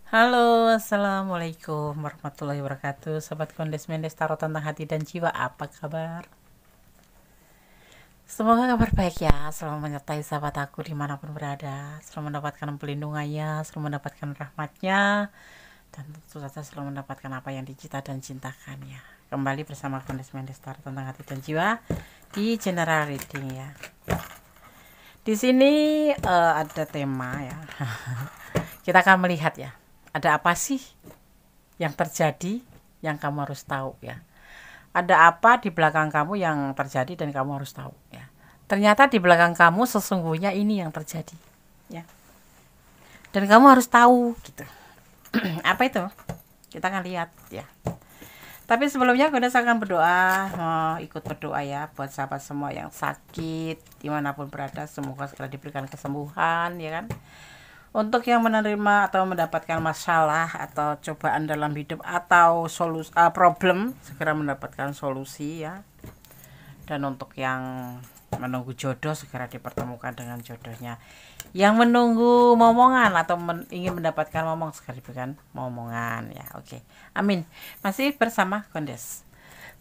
Halo, assalamualaikum warahmatullahi wabarakatuh. Sobat Kondes Mendes Tarot tentang hati dan jiwa, apa kabar? Semoga kabar baik ya, selalu menyertai sahabat aku dimanapun berada, selalu mendapatkan pelindungannya, selalu mendapatkan rahmatnya, dan tentu saja selalu mendapatkan apa yang dicita dan cintakannya. Kembali bersama Kondes Mendes Tarot tentang hati dan jiwa di general reading ya. Di sini ada tema ya. Kita akan melihat ya, ada apa sih yang terjadi yang kamu harus tahu ya. Ada apa di belakang kamu yang terjadi dan kamu harus tahu ya. Ternyata di belakang kamu sesungguhnya ini yang terjadi ya. Dan kamu harus tahu gitu. Apa itu? Kita akan lihat ya. Tapi sebelumnya Goda akan berdoa, ikut berdoa ya buat sahabat semua yang sakit dimanapun berada, semoga segera diberikan kesembuhan ya kan. Untuk yang menerima atau mendapatkan masalah atau cobaan dalam hidup atau solusi problem, segera mendapatkan solusi ya. Dan untuk yang menunggu jodoh, segera dipertemukan dengan jodohnya. Yang menunggu momongan atau ingin mendapatkan momong, segera diberikan momongan ya. Oke. Amin. Masih bersama Kondes.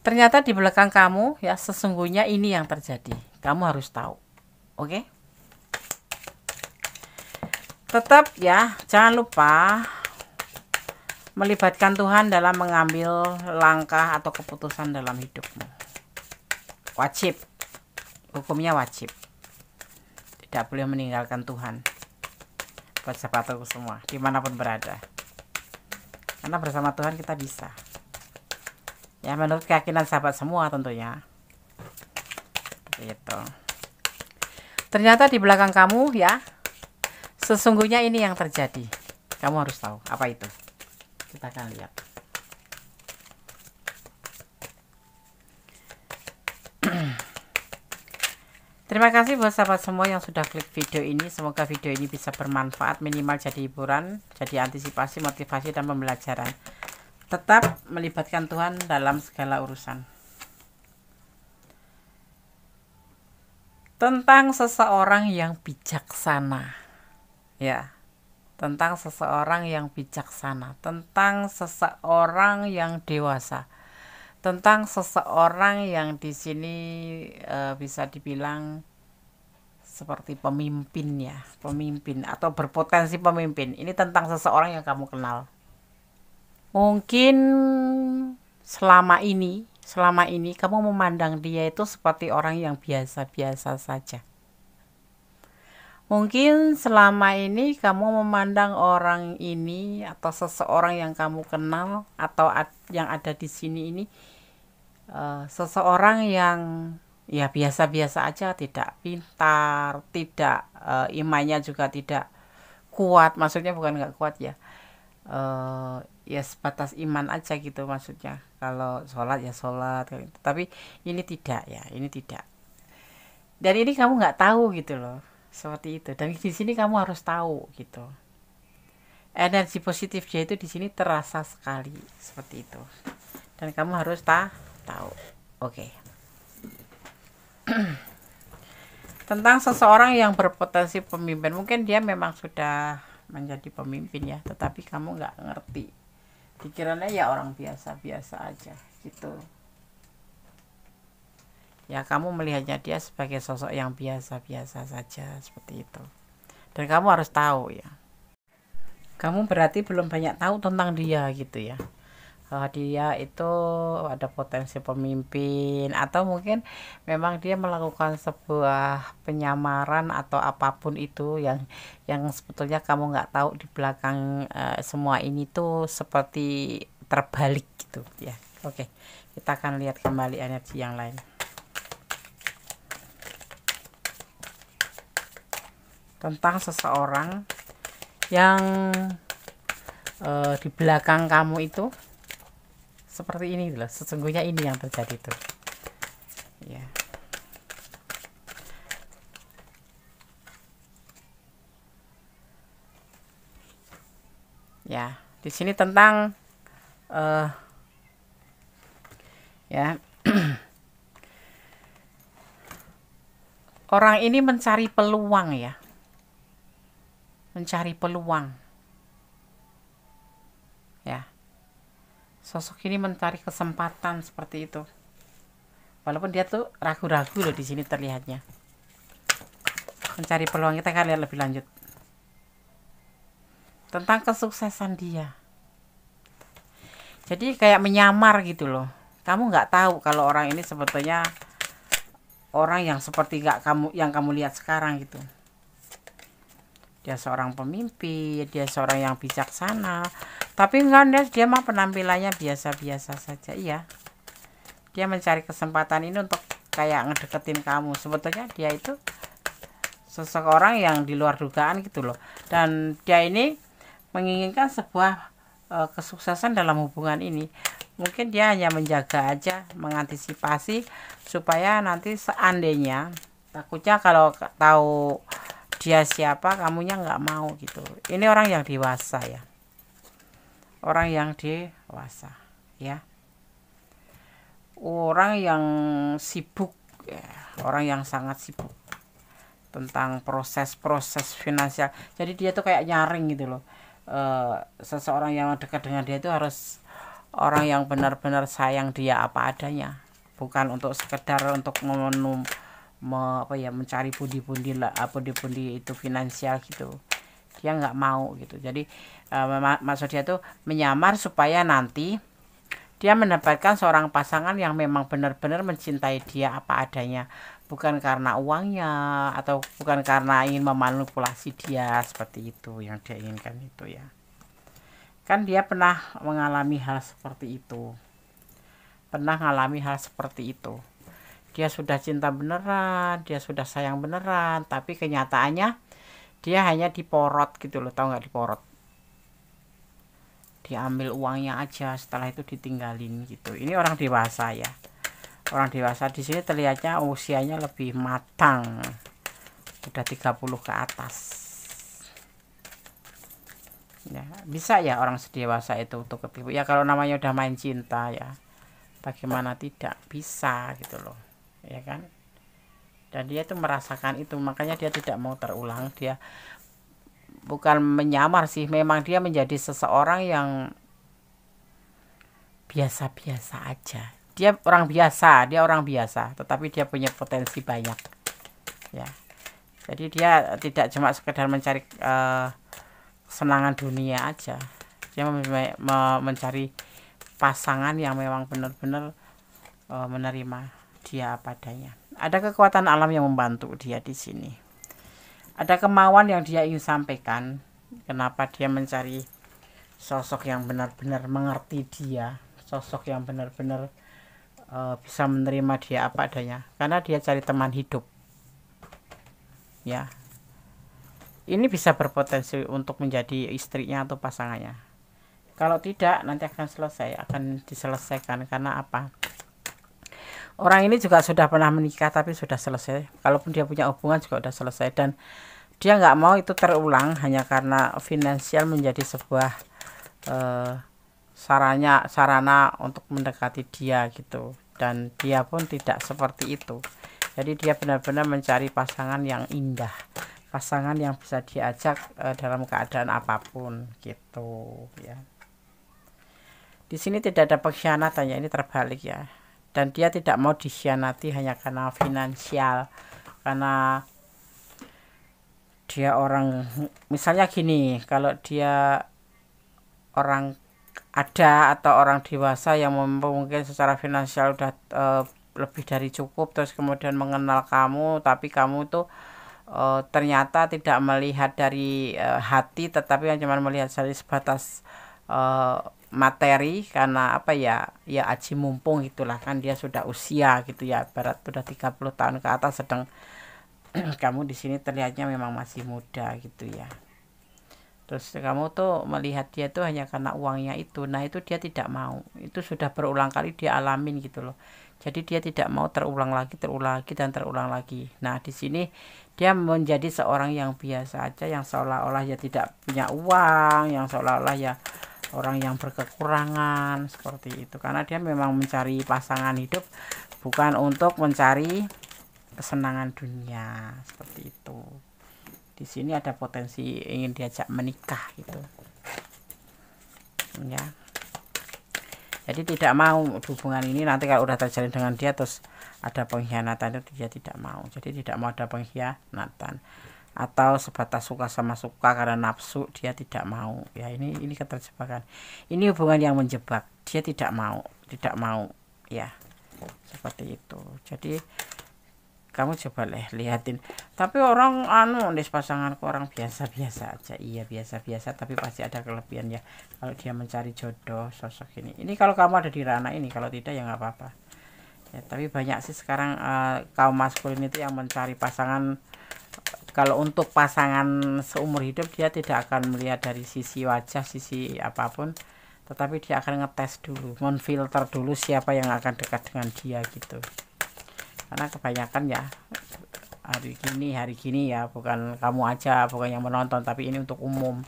Ternyata di belakang kamu ya, sesungguhnya ini yang terjadi. Kamu harus tahu. Oke? Tetap ya, jangan lupa melibatkan Tuhan dalam mengambil langkah atau keputusan dalam hidupmu. Wajib, hukumnya wajib. Tidak boleh meninggalkan Tuhan. Buat sahabatku semua, dimanapun berada. Karena bersama Tuhan kita bisa. Ya, menurut keyakinan sahabat semua tentunya. Gitu. Ternyata di belakang kamu ya, sesungguhnya ini yang terjadi. Kamu harus tahu apa itu. Kita akan lihat. Terima kasih buat sahabat semua yang sudah klik video ini. Semoga video ini bisa bermanfaat, minimal jadi hiburan, jadi antisipasi, motivasi, dan pembelajaran. Tetap melibatkan Tuhan dalam segala urusan. Tentang seseorang yang bijaksana. Ya. Tentang seseorang yang bijaksana, tentang seseorang yang dewasa, tentang seseorang yang di sini bisa dibilang seperti pemimpin ya, pemimpin atau berpotensi pemimpin. Ini tentang seseorang yang kamu kenal. Mungkin selama ini kamu memandang dia itu seperti orang yang biasa-biasa saja. Mungkin selama ini kamu memandang orang ini atau seseorang yang kamu kenal atau yang ada di sini ini seseorang yang ya biasa-biasa aja, tidak pintar, tidak imannya juga tidak kuat, maksudnya bukan nggak kuat ya, ya sebatas iman aja gitu maksudnya. Kalau sholat ya sholat, tapi ini tidak ya, ini tidak. Dan ini kamu nggak tahu gitu loh, seperti itu. Dan di sini kamu harus tahu gitu. Energi positif dia itu di sini terasa sekali seperti itu. Dan kamu harus tahu. Oke. Tentang seseorang yang berpotensi pemimpin, mungkin dia memang sudah menjadi pemimpin ya, tetapi kamu nggak ngerti. Pikirannya ya orang biasa-biasa aja gitu. Ya kamu melihatnya dia sebagai sosok yang biasa-biasa saja seperti itu. Dan kamu harus tahu ya. Kamu berarti belum banyak tahu tentang dia gitu ya. Dia itu ada potensi pemimpin atau mungkin memang dia melakukan sebuah penyamaran atau apapun itu yang sebetulnya kamu nggak tahu di belakang semua ini tuh seperti terbalik gitu ya. Oke, kita akan lihat kembali energi yang lain. Tentang seseorang yang di belakang kamu itu seperti ini loh, sesungguhnya ini yang terjadi tuh ya. Ya, di sini tentang ya orang ini mencari peluang ya, mencari peluang Sosok ini mencari kesempatan seperti itu. Walaupun dia tuh ragu-ragu loh di sini terlihatnya. Mencari peluang, kita akan lihat lebih lanjut. Tentang kesuksesan dia. Jadi kayak menyamar gitu loh. Kamu nggak tahu kalau orang ini sebetulnya orang yang seperti nggak kamu yang kamu lihat sekarang gitu. Dia seorang pemimpin, dia seorang yang bijaksana. Tapi enggak, dia mah penampilannya biasa-biasa saja. Iya. Dia mencari kesempatan ini untuk kayak ngedeketin kamu. Sebetulnya dia itu seseorang yang di luar dugaan gitu loh. Dan dia ini menginginkan sebuah kesuksesan dalam hubungan ini. Mungkin dia hanya menjaga aja, mengantisipasi supaya nanti seandainya, takutnya kalau tahu dia siapa, kamunya nggak mau gitu. Ini orang yang dewasa ya, orang yang dewasa ya, orang yang sibuk ya, orang yang sangat sibuk tentang proses-proses finansial. Jadi dia tuh kayak nyaring gitu loh. Seseorang yang dekat dengan dia itu harus orang yang benar-benar sayang dia apa adanya, bukan untuk sekedar untuk mencari pundi-pundi lah, pundi-pundi itu finansial gitu. Dia nggak mau gitu. Jadi maksud dia tuh menyamar supaya nanti dia mendapatkan seorang pasangan yang memang benar-benar mencintai dia apa adanya, bukan karena uangnya atau bukan karena ingin memanipulasi dia. Seperti itu yang dia inginkan itu ya. Kan dia pernah mengalami hal seperti itu. Pernah mengalami hal seperti itu. Dia sudah cinta beneran, dia sudah sayang beneran, tapi kenyataannya dia hanya diporot gitu loh, tahu nggak diporot? Diambil uangnya aja, setelah itu ditinggalin gitu. Ini orang dewasa ya. Orang dewasa di sini terlihatnya usianya lebih matang. Udah 30 ke atas. Ya, bisa ya orang sedewasa itu untuk ketipu. Ya kalau namanya udah main cinta ya. Bagaimana tidak bisa gitu loh. Ya kan? Dan dia itu merasakan itu, makanya dia tidak mau terulang. Dia bukan menyamar sih, memang dia menjadi seseorang yang biasa-biasa aja. Dia orang biasa, tetapi dia punya potensi banyak. Ya. Jadi dia tidak cuma sekedar mencari kesenangan dunia aja. Dia mencari pasangan yang memang benar-benar menerima dia apa adanya. Ada kekuatan alam yang membantu dia di sini. Ada kemauan yang dia ingin sampaikan. Kenapa dia mencari sosok yang benar-benar mengerti dia, sosok yang benar-benar bisa menerima dia apa adanya, karena dia cari teman hidup ya. Ini bisa berpotensi untuk menjadi istrinya atau pasangannya. Kalau tidak, nanti akan diselesaikan. Karena apa? Orang ini juga sudah pernah menikah tapi sudah selesai. Kalaupun dia punya hubungan juga sudah selesai, dan dia nggak mau itu terulang hanya karena finansial menjadi sebuah sarana untuk mendekati dia gitu. Dan dia pun tidak seperti itu. Jadi dia benar-benar mencari pasangan yang indah, pasangan yang bisa diajak dalam keadaan apapun gitu ya. Di sini tidak ada pengkhianatan ya, ini terbalik ya. Dan dia tidak mau dikhianati hanya karena finansial, karena dia orang, misalnya gini, kalau dia orang ada atau orang dewasa yang mungkin secara finansial udah lebih dari cukup, terus kemudian mengenal kamu, tapi kamu tuh ternyata tidak melihat dari hati, tetapi yang cuma melihat dari sebatas materi, karena apa ya aji mumpung itulah, kan dia sudah usia gitu ya, berat sudah 30 tahun ke atas, sedang kamu di sini terlihatnya memang masih muda gitu ya. Terus kamu tuh melihat dia tuh hanya karena uangnya itu. Nah itu dia tidak mau. Itu sudah berulang kali dia alamin gitu loh. Jadi dia tidak mau terulang lagi dan terulang lagi. Nah di sini dia menjadi seorang yang biasa aja, yang seolah-olah ya tidak punya uang, yang seolah-olah ya orang yang berkekurangan seperti itu. Karena dia memang mencari pasangan hidup bukan untuk mencari kesenangan dunia seperti itu. Di sini ada potensi ingin diajak menikah gitu ya. Jadi tidak mau hubungan ini nanti kalau udah terjalin dengan dia terus ada pengkhianatan, itu dia tidak mau. Jadi tidak mau ada pengkhianatan. Atau sebatas suka sama suka karena nafsu, dia tidak mau. Ya ini keterjebakan. Ini hubungan yang menjebak. Dia tidak mau ya. Seperti itu. Jadi kamu coba lihatin. Tapi orang pasanganku orang biasa-biasa aja. Iya biasa-biasa, tapi pasti ada kelebihan ya kalau dia mencari jodoh sosok ini kalau kamu ada di ranah ini. Kalau tidak ya nggak apa-apa ya. Tapi banyak sih sekarang kaum maskulin itu yang mencari pasangan. Kalau untuk pasangan seumur hidup, dia tidak akan melihat dari sisi wajah, sisi apapun, tetapi dia akan ngetes dulu, menfilter dulu siapa yang akan dekat dengan dia gitu. Karena kebanyakan ya hari gini ya, bukan kamu aja, bukan yang menonton, tapi ini untuk umum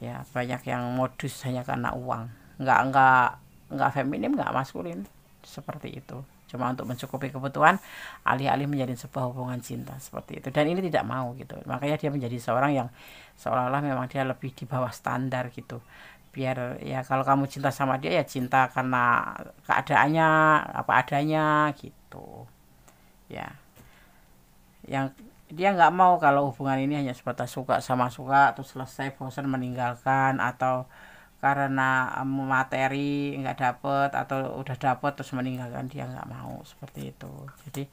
ya. Banyak yang modus hanya karena uang, nggak feminim, nggak maskulin, seperti itu, cuma untuk mencukupi kebutuhan, alih-alih menjadi sebuah hubungan cinta seperti itu. Dan ini tidak mau gitu, makanya dia menjadi seorang yang seolah-olah memang dia lebih di bawah standar gitu. Biar ya kalau kamu cinta sama dia ya cinta karena keadaannya apa adanya gitu ya. Yang dia nggak mau kalau hubungan ini hanya sebatas suka sama suka terus selesai bosan meninggalkan, atau karena materi nggak dapet atau udah dapet terus meninggalkan. Dia nggak mau seperti itu. Jadi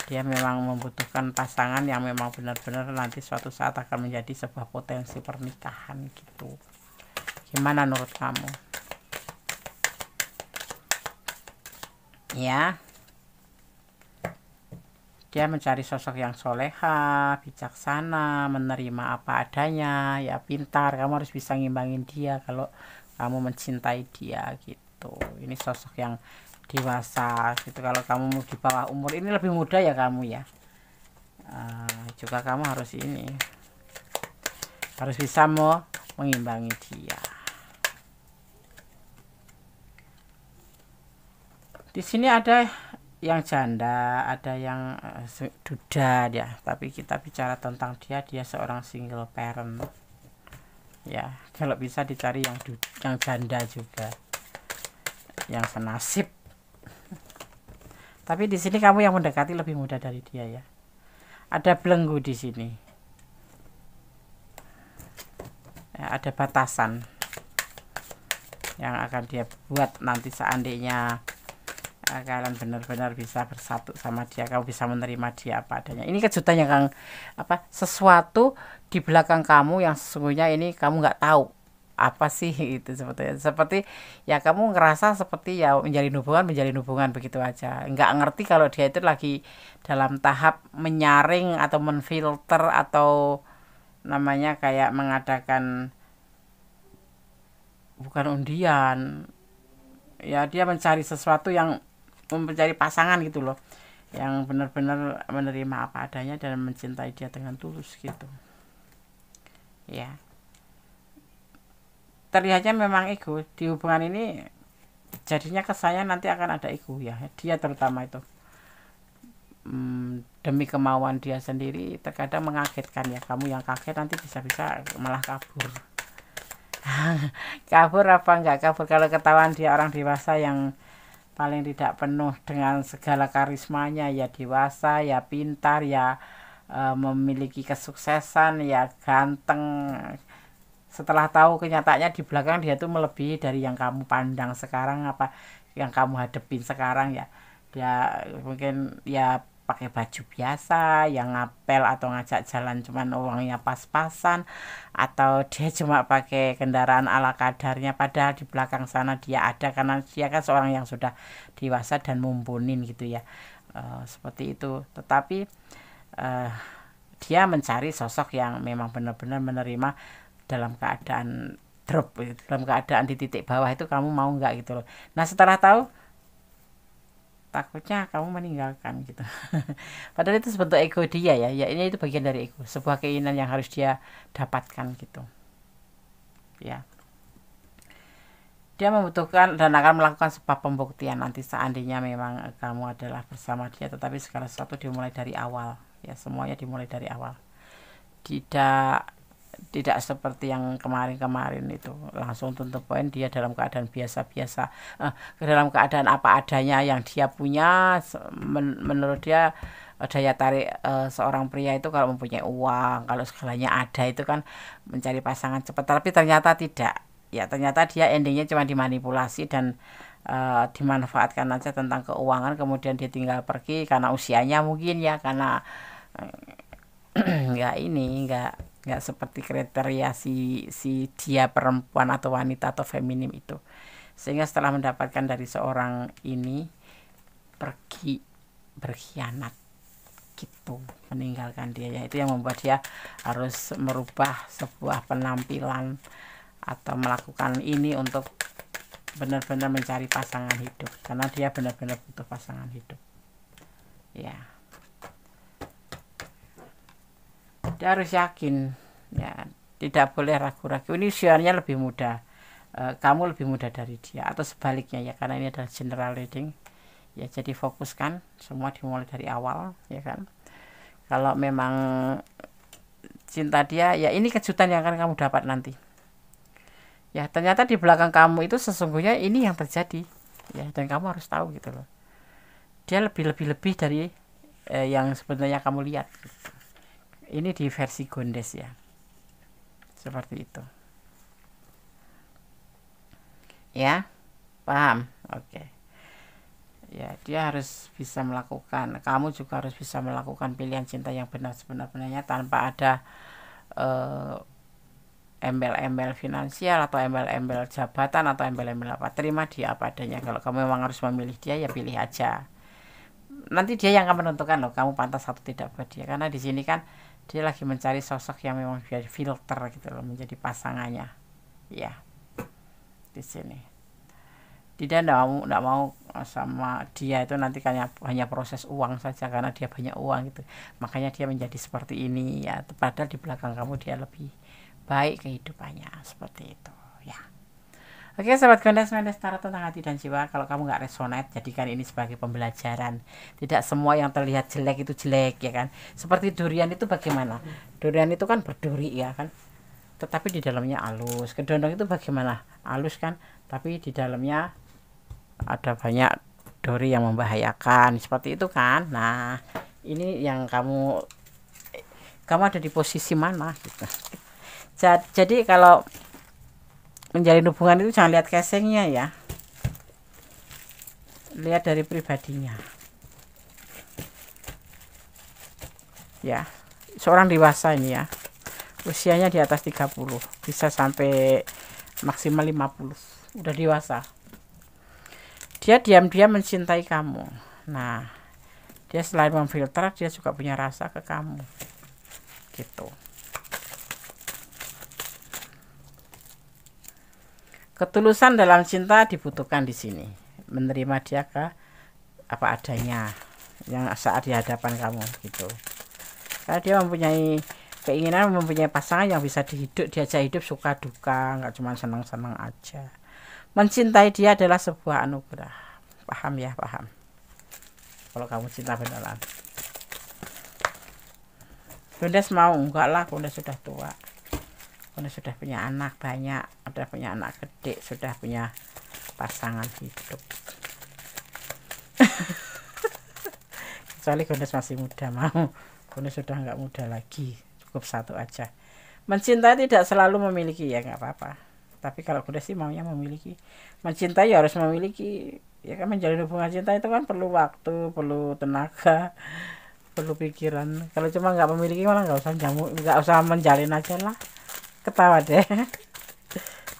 dia memang membutuhkan pasangan yang memang benar-benar nanti suatu saat akan menjadi sebuah potensi pernikahan gitu. Gimana menurut kamu ya? Dia mencari sosok yang soleha, bijaksana, menerima apa adanya, ya pintar. Kamu harus bisa ngimbangin dia kalau kamu mencintai dia gitu. Ini sosok yang dewasa gitu. Kalau kamu di bawah umur, ini lebih muda ya kamu ya. Juga kamu harus bisa mengimbangi dia. Di sini ada yang janda, ada yang duda ya, tapi kita bicara tentang dia seorang single parent ya. Kalau bisa dicari yang janda juga, yang senasib. Tapi di sini kamu yang mendekati lebih mudah dari dia ya. Ada belenggu di sini ya, ada batasan yang akan dia buat nanti seandainya kalian benar-benar bisa bersatu sama dia, kamu bisa menerima dia apa adanya. Ini kejutan yang sesuatu di belakang kamu yang sesungguhnya ini kamu nggak tahu apa sih itu. Seperti ya kamu ngerasa seperti ya menjalin hubungan begitu aja, nggak ngerti kalau dia itu lagi dalam tahap menyaring atau menfilter, atau namanya kayak mengadakan bukan undian ya, dia mencari sesuatu yang mencari pasangan gitu loh, yang benar-benar menerima apa adanya dan mencintai dia dengan tulus gitu ya. Terlihatnya memang ego di hubungan ini, jadinya kesannya nanti akan ada ego ya, dia terutama itu demi kemauan dia sendiri. Terkadang mengagetkan ya, kamu yang kaget nanti bisa-bisa malah kabur. Kabur apa enggak kabur kalau ketahuan dia orang dewasa yang paling tidak penuh dengan segala karismanya ya, dewasa ya, pintar ya, memiliki kesuksesan ya, ganteng. Setelah tahu kenyataannya di belakang dia tuh melebihi dari yang kamu pandang sekarang, apa yang kamu hadepin sekarang ya. Dia mungkin ya pakai baju biasa, yang ngapel atau ngajak jalan cuman uangnya pas-pasan, atau dia cuma pakai kendaraan ala kadarnya, padahal di belakang sana dia ada, karena dia kan seorang yang sudah dewasa dan mumpunin gitu ya. Seperti itu. Tetapi dia mencari sosok yang memang benar-benar menerima dalam keadaan drop, dalam keadaan di titik bawah itu kamu mau nggak gitu loh. Nah setelah tahu, takutnya kamu meninggalkan gitu. Padahal itu sebentuk ego dia ya. Ya ini itu bagian dari ego, sebuah keinginan yang harus dia dapatkan gitu. Ya. Dia membutuhkan dan akan melakukan sebuah pembuktian nanti seandainya memang kamu adalah bersama dia. Tetapi segala sesuatu dimulai dari awal. Ya semuanya dimulai dari awal. Tidak tidak seperti yang kemarin-kemarin itu langsung to the point. Dia dalam keadaan biasa-biasa, dalam keadaan apa adanya yang dia punya. Menurut dia daya tarik seorang pria itu kalau mempunyai uang, kalau segalanya ada itu kan mencari pasangan cepat. Tapi ternyata tidak. Ya ternyata dia endingnya cuma dimanipulasi dan dimanfaatkan aja tentang keuangan, kemudian dia tinggal pergi karena usianya mungkin ya, karena nggak seperti kriteria si dia perempuan atau wanita atau feminim itu, sehingga setelah mendapatkan dari seorang ini pergi berkhianat gitu, meninggalkan dia. Ya itu yang membuat dia harus merubah sebuah penampilan atau melakukan ini untuk benar-benar mencari pasangan hidup, karena dia benar-benar butuh pasangan hidup ya. Dia harus yakin ya, tidak boleh ragu-ragu. Ini usianya lebih muda, kamu lebih muda dari dia atau sebaliknya ya, karena ini adalah general reading ya. Jadi fokuskan semua dimulai dari awal ya kan. Kalau memang cinta dia ya, ini kejutan yang akan kamu dapat nanti ya. Ternyata di belakang kamu itu sesungguhnya ini yang terjadi ya, dan kamu harus tahu gitu loh. Dia lebih dari yang sebenarnya kamu lihat gitu. Ini di versi Gondes ya, seperti itu ya, paham? Oke. Ya dia harus bisa melakukan, kamu juga harus bisa melakukan pilihan cinta yang benar sebenar-benarnya, tanpa ada embel-embel finansial atau embel-embel jabatan atau embel-embel apa. Terima dia apa adanya. Kalau kamu memang harus memilih dia ya pilih aja, nanti dia yang akan menentukan loh kamu pantas atau tidak buat dia. Karena di sini kan dia lagi mencari sosok yang memang bisa filter gitu loh, menjadi pasangannya ya. Di sini dia tidak mau sama dia itu nanti hanya proses uang saja, karena dia banyak uang gitu, makanya dia menjadi seperti ini ya. Padahal di belakang kamu dia lebih baik kehidupannya, seperti itu ya. Oke sahabat Gondes tarot tentang hati dan jiwa. Kalau kamu nggak resonate, jadikan ini sebagai pembelajaran. Tidak semua yang terlihat jelek itu jelek ya kan. Seperti durian itu bagaimana? Durian itu kan berduri ya kan, tetapi di dalamnya halus. Kedondong itu bagaimana? Halus kan, tapi di dalamnya ada banyak duri yang membahayakan, seperti itu kan. Nah ini yang kamu ada di posisi mana gitu. Jadi kalau menjalin hubungan itu jangan lihat casingnya ya, lihat dari pribadinya ya. Seorang dewasa ini ya, usianya di atas 30, bisa sampai maksimal 50, udah dewasa. Dia diam-diam mencintai kamu. Nah dia selain memfilter, dia juga punya rasa ke kamu gitu. Ketulusan dalam cinta dibutuhkan di sini. Menerima dia ke apa adanya yang saat di hadapan kamu gitu. Karena dia mempunyai keinginan mempunyai pasangan yang bisa diajak hidup suka duka, nggak cuma senang-senang aja. Mencintai dia adalah sebuah anugerah. Paham ya, paham. Kalau kamu cinta beneran. Gondes mau? Enggak lah, Gondes sudah tua. Gondes sudah punya anak banyak, sudah punya anak gede, sudah punya pasangan hidup. Kecuali Gondes masih muda, mau. Gondes sudah nggak muda lagi, cukup satu aja. Mencintai tidak selalu memiliki ya, nggak apa-apa. Tapi kalau Gondes sih maunya memiliki. Mencintai ya harus memiliki. Ya kan, menjalin hubungan cinta itu kan perlu waktu, perlu tenaga, perlu pikiran. Kalau cuma nggak memiliki malah nggak usah menjalin aja lah. Ketawa deh.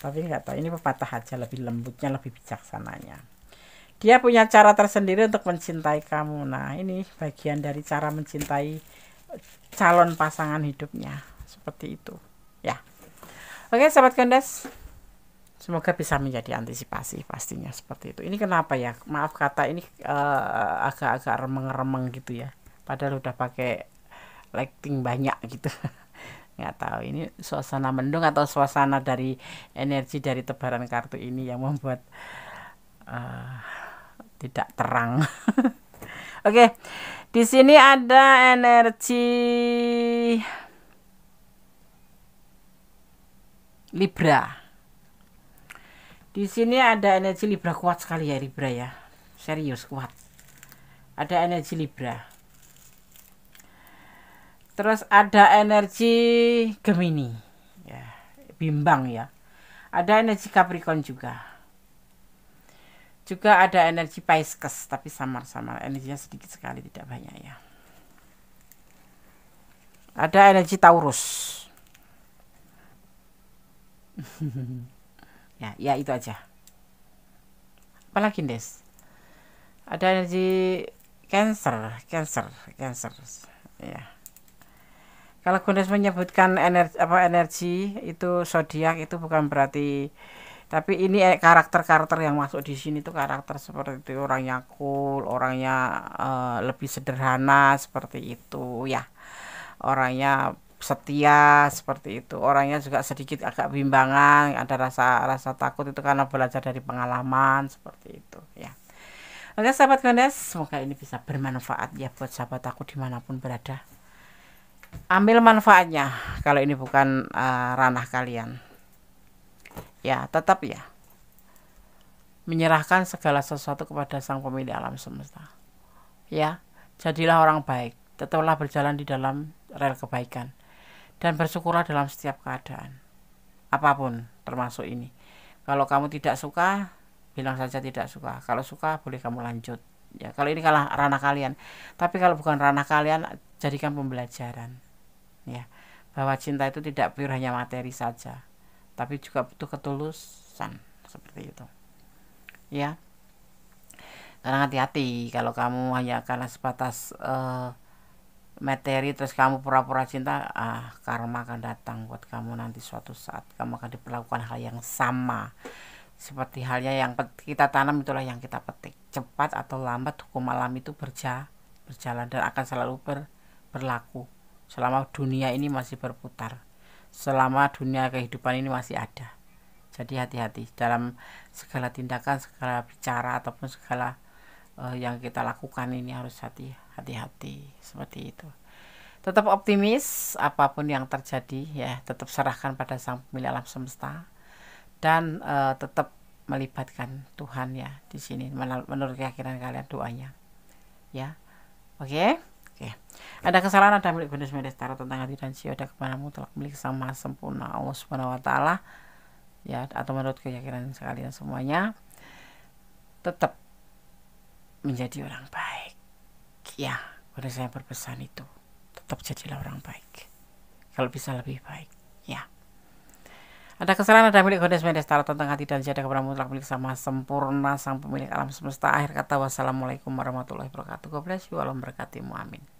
Tapi nggak tahu, ini pepatah aja, lebih lembutnya, lebih bijaksananya. Dia punya cara tersendiri untuk mencintai kamu. Nah ini bagian dari cara mencintai calon pasangan hidupnya, seperti itu ya. Oke sahabat Gondes, semoga bisa menjadi antisipasi pastinya seperti itu. Ini kenapa ya, maaf kata ini agak-agak remeng-remeng gitu ya, padahal udah pakai lighting banyak gitu. Nggak tahu ini suasana mendung atau suasana dari energi dari tebaran kartu ini yang membuat tidak terang. Oke, di sini ada energi Libra. Di sini ada energi Libra kuat sekali ya, Libra ya. Serius kuat. Ada energi Libra. Terus ada energi Gemini. Ya, bimbang ya. Ada energi Capricorn juga. Juga ada energi Pisces, tapi samar-samar. Energinya sedikit sekali, tidak banyak ya. Ada energi Taurus. ya itu aja. Apalagi Des? Ada energi Cancer. Ya. Kalau Gondes menyebutkan energi itu zodiak itu bukan berarti, tapi ini karakter-karakter yang masuk di sini tuh karakter seperti itu, orangnya cool, orangnya lebih sederhana seperti itu ya. Orangnya setia seperti itu, orangnya juga sedikit agak bimbangan, ada rasa takut itu karena belajar dari pengalaman seperti itu ya. Oke sahabat Gondes, semoga ini bisa bermanfaat ya buat sahabat aku dimanapun berada. Ambil manfaatnya kalau ini bukan ranah kalian ya. Tetap ya menyerahkan segala sesuatu kepada sang pemilik alam semesta ya. Jadilah orang baik, tetaplah berjalan di dalam rel kebaikan, dan bersyukurlah dalam setiap keadaan apapun, termasuk ini. Kalau kamu tidak suka, bilang saja tidak suka. Kalau suka, boleh kamu lanjut ya. Kalau ini kalah ranah kalian, tapi kalau bukan ranah kalian, jadikan pembelajaran ya, bahwa cinta itu tidak pure hanya materi saja, tapi juga butuh ketulusan seperti itu ya. Karena hati-hati kalau kamu hanya karena sebatas materi terus kamu pura-pura cinta, karma akan datang buat kamu nanti. Suatu saat kamu akan diperlakukan hal yang sama, seperti halnya yang kita tanam itulah yang kita petik. Cepat atau lambat hukum alam itu berjalan dan akan selalu berlaku selama dunia ini masih berputar, selama dunia kehidupan ini masih ada. Jadi hati-hati dalam segala tindakan, segala bicara ataupun segala yang kita lakukan ini, harus hati-hati seperti itu. Tetap optimis apapun yang terjadi ya, tetap serahkan pada sang pemilik alam semesta, dan tetap melibatkan Tuhan ya di sini menurut keyakinan kalian, doanya ya. Oke. Ada kesalahan, ada milik Gondes Medes Tarot tentang hati dan jiwa, ada kepadamu telah milik sang maha sempurna Allah Subhanahu wa taala ya, atau menurut keyakinan sekalian semuanya. Tetap menjadi orang baik ya. Gondes saya berpesan itu, tetap jadilah orang baik, kalau bisa lebih baik ya. Ada kesalahan, ada milik Gondes Medes Tarot tentang hati dan jiwa, ada kepadamu telah milik sang maha sempurna sang pemilik alam semesta. Akhir kata, wassalamualaikum warahmatullahi wabarakatuh. God bless you, Allah memberkatimu, amin.